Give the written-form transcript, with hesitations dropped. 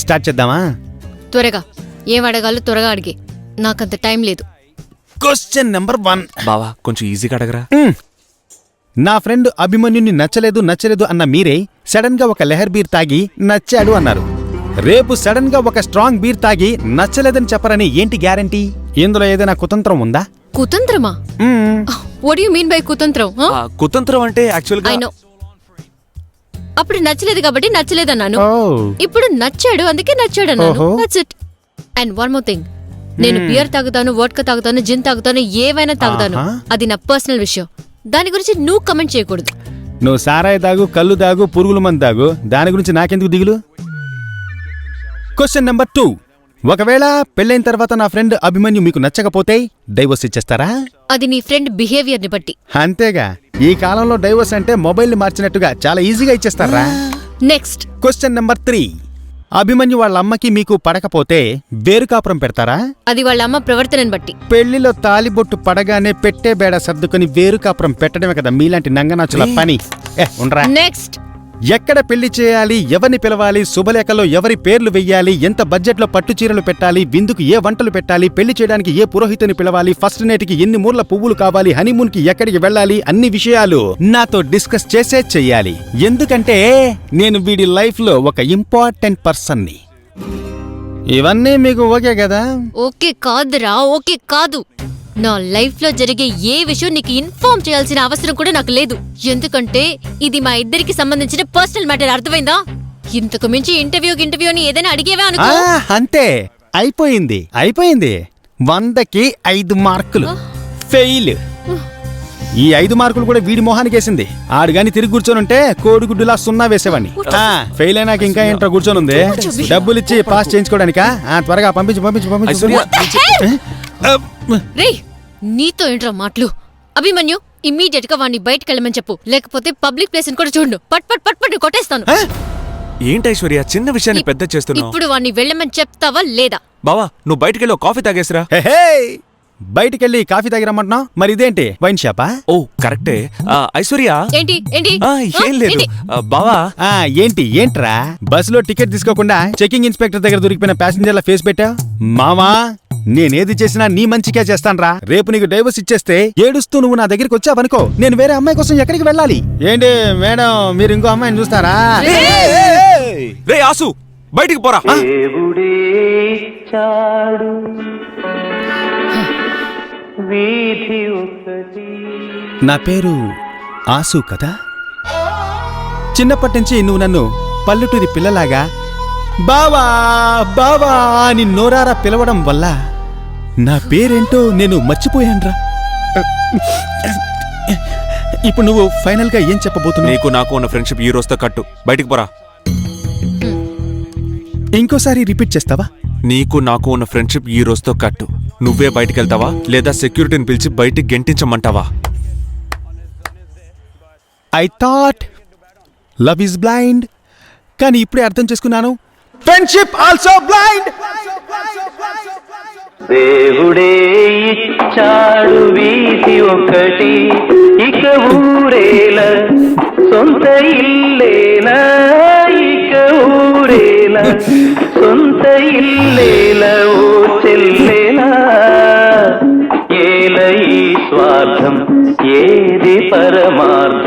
Start చేద్దామా? త్వరగా ఏం అడగాలో త్వరగా అడిగే, నాకంత టైం లేదు. Question number 1. బావా కొంచెం ఈజీగా అడగరా. నా ఫ్రెండ్ అభిమన్యుని నచ్చలేదు అన్న మీరే సడన్ గా ఒక లెహర్ బీర్ తాగి నచ్చాడు అన్నారు. రేపు సడన్ గా ఒక స్ట్రాంగ్ బీర్ తాగి నచ్చలేదని చెప్పరని ఏంటి గ్యారంటీ? ఇందులో ఏదైనా కుతంత్రం ఉందా? కుతంత్రమా? వాట్ యు మీన్ బై కుతంత్రం? కుతంత్రం అంటే యాక్చువల్ గా ఐ నో. అప్పుడు నచ్చలేదు కాబట్టి నచ్చలేదన్నాను, ఇప్పుడు నచ్చాడు అందుకే నచ్చాడన్నాను. That's it. And one more thing, నేను బియర్ తాగుతాను, వోడ్కా తాగుతాను, జిన్ తాగుతాను, ఏవైనా తాగుతాను. అది నా పర్సనల్ విషయం, దాని గురించి నువ్వు కమెంట్ చేయకూడదు. నువ్వు సారాయి తాగు, కళ్ళు తాగు, పురుగుల మందు తాగు, దాని గురించి నాకెందుకు దిగులు? Question number 2. ఒకవేళ పెళ్ళైన తర్వాత నా ఫ్రెండ్ అభిమన్యు మీకు నచ్చకపోతే డైవోర్స్ ఇచ్చేస్తారా? అది నీ ఫ్రెండ్ బిహేవియర్ ని బట్టి. అంతేగా, ఈ కాలంలో డైవోర్స్ అంటే మొబైల్ ని మార్చినట్టుగా చాలా ఈజీగా ఇచ్చేస్తారా? Next question number 3. అభిమన్యు వాళ్ళ అమ్మకి మీకు పడకపోతే వేరు కాపురం పెడతారా? అది వాళ్ళ అమ్మ ప్రవర్తనని బట్టి. పెళ్లిలో తాలిబొట్టు పడగానే పెట్టే బేడ సర్దుకుని వేరు కాపురం పెట్టడమే కదా మీలాంటి నంగనాచుల పని. ఉండరా. నెక్స్ట్, ఎక్కడ పెళ్లి చేయాలి, ఎవరిని పిలవాలి, శుభలేఖలో ఎవరి పేర్లు వెయ్యాలి, ఎంత బడ్జెట్లో పట్టు చీరలు పెట్టాలి, విందుకు ఏ వంటలు పెట్టాలి, పెళ్లి చేయడానికి ఏ పురోహితుని పిలవాలి, ఫస్ట్ నైట్కి ఎన్ని మూర్ల పువ్వులు కావాలి, హనీమూన్కి ఎక్కడికి వెళ్ళాలి, అన్ని విషయాలు నాతో డిస్కస్ చేసే చెయ్యాలి. ఎందుకంటే నేను వీడి లైఫ్ లో ఒక ఇంపార్టెంట్ పర్సన్ని. ఇవన్నీ మీకు ఓకే కదా? ఓకే కాదురా, ఓకే కాదు. నా లైఫ్ లో జరిగే ఏ విషయం నీకు ఇన్ఫార్మ్ చేయాల్సిన అవసరం కూడా నాకు లేదు. ఎందుకంటే ఇది మా ఇద్దరికి సంబంధించిన పర్సనల్ మ్యాటర్. అర్థమైందా? ఇంతకు మించి ఇంటర్వ్యూ అని ఏదైనా అడిగేవా అనుకో. అంతే, అయిపోయింది. 100కి 5 మార్కులు ఫెయిల్. ఈ 5 మార్కులు కూడా వీడి మొహానికేసింది. ఆడు గాని తిరిగి కూర్చొనుంటే కోడిగుడ్డులా 0 వేసేవాడిని. ఫెయిల్ అయినాక ఇంకా ఏంట్రా కూర్చొనుంది? డబ్బులిచ్చి పాస్ చేయించుకోవడానికా? త్వరగా పంపించు. రే, నీతో ఏంట్రా మాటలు? అభిమన్యు, ఇమ్మీడియట్ గా వాడిని బయటకు వెళ్ళమని చెప్పు, లేకపోతే పబ్లిక్ ప్లేస్ కూడా చూడు. పట్ కొట్టేస్తాను. ఏంటి ఐశ్వర్య చిన్న విషయాన్ని పెద్ద చేస్తున్నావు? ఇప్పుడు వాడిని వెళ్ళమని చెప్తావా లేదా? బావా నువ్వు బయటకెళ్ళి కాఫీ తాగేసిరా. బయటికెళ్ళి కాఫీ తాగిరమ్మంటున్నావు, మరి ఇదేంటి వైన్ షాపా? ఓ కరెక్టే. ఐశ్వర్య ఏంటి? ఏం లేదు బావా. ఏంట్రా బస్సులో టికెట్ తీసుకోకుండా చెకింగ్ ఇన్స్పెక్టర్ దగ్గర దొరికిపోయిన ప్యాసింజర్ల ఫేస్ పెట్టావు? మామా, నేనేది చేసినా నీ మంచిగా చేస్తాన్రా. రేపు నీకు డైవర్స్ ఇచ్చేస్తే ఏడుస్తూ నువ్వు నా దగ్గరికి వచ్చావనుకో, నేను వేరే అమ్మాయి కోసం ఎక్కడికి వెళ్ళాలి? ఏంటి మేడం, మీరు ఇంకో అమ్మాయిని చూస్తారా? రే ఆసు, బయటికి పోరా. నా పేరు ఆసు కదా. చిన్నప్పటి నుంచి నువ్వు నన్ను పల్లెటూరి పిల్లలాగా బావా బావా అని నోరారా పిలవడం వల్ల నా పేరేంటో నేను మర్చిపోయాన్రా. ఇప్పుడు నువ్వు ఫైనల్ గా ఏం చెప్పబోతున్నావు? నీకు నాకు ఉన్న ఫ్రెండ్షిప్ ఈ రోజుతో కట్టు, బయటికి పోరా. ఇంకోసారి రిపీట్ చేస్తావా? నీకు నాకు ఉన్న ఫ్రెండ్షిప్ ఈ రోజుతో కట్టు. నువ్వే బయటికి వెళ్తావా లేదా సెక్యూరిటీని పిలిచి బయటికి గెంటించమంటావా? I thought love is blind, కానీ ఇప్పుడే అర్థం చేసుకున్నాను, ఫ్రెండ్షిప్ ఆల్సో బ్లైండ్. దేవుడే ఇచ్చాడు వీధి ఒకటి, ఇక ఊరేల సొంత ఇల్లేనా, ఇక ఊరేల సొంత ఇల్లేల ఓ చెల్లేలా. ఏల ఈ స్వార్థం ఏది పరమార్థం?